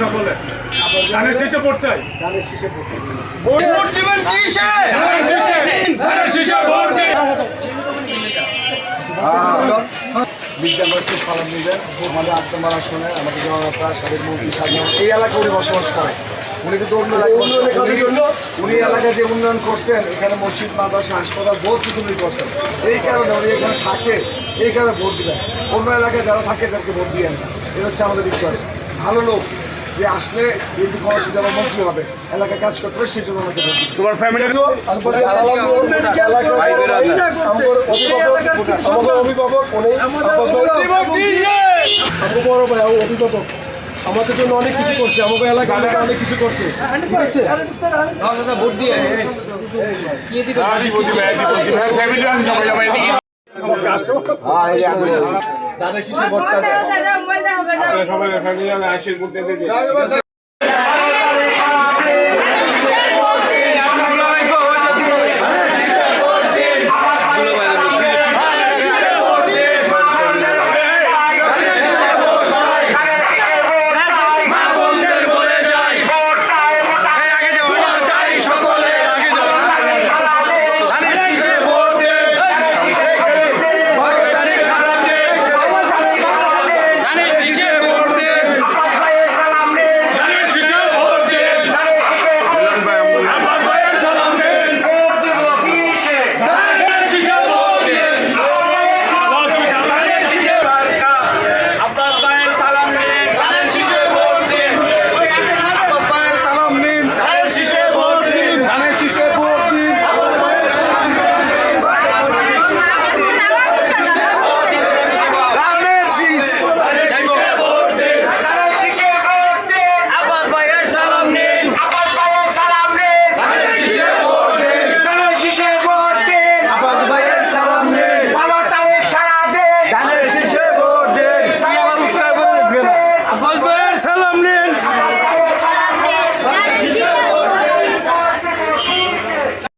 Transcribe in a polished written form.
সকলে গানের শেষে ভোট চাই। মির্জাবাসকে সালাম দিবেন। আমাদের আত্মমার আসনে আমাদের জনতা সাবেক মন্ত্রী সাধারণ এই এলাকায় উনি বসবাস করেন। উনি কিন্তু অন্য উনি এলাকায় যে উন্নয়ন করছেন, এখানে মসজিদ, মাদ্রাসা, হাসপাতাল বহুত কিছু উনি করছেন। এই কারণে উনি এখানে থাকে, এই কারণে ভোট দিবেন। অন্য এলাকায় যারা থাকে তাদেরকে ভোট দিবেন না। এটা হচ্ছে আমাদের বিশ্বাস। ভালো লোক যে আসলে এই যে কোনো সিদ্ধান্ত মন্ত্রী হবে, এলাকায় কাজ করতে হবে, সেই জন্য আমাকে ভোট দিবেন। তোমার ফ্যামিলি অভিভাবক আমাদের জন্য অনেক কিছু করছে, আমাদের এলাকায় অনেক কিছু করছে। ঠিক আছে, ভোট দিয়ে সবাই ফ্যামিলি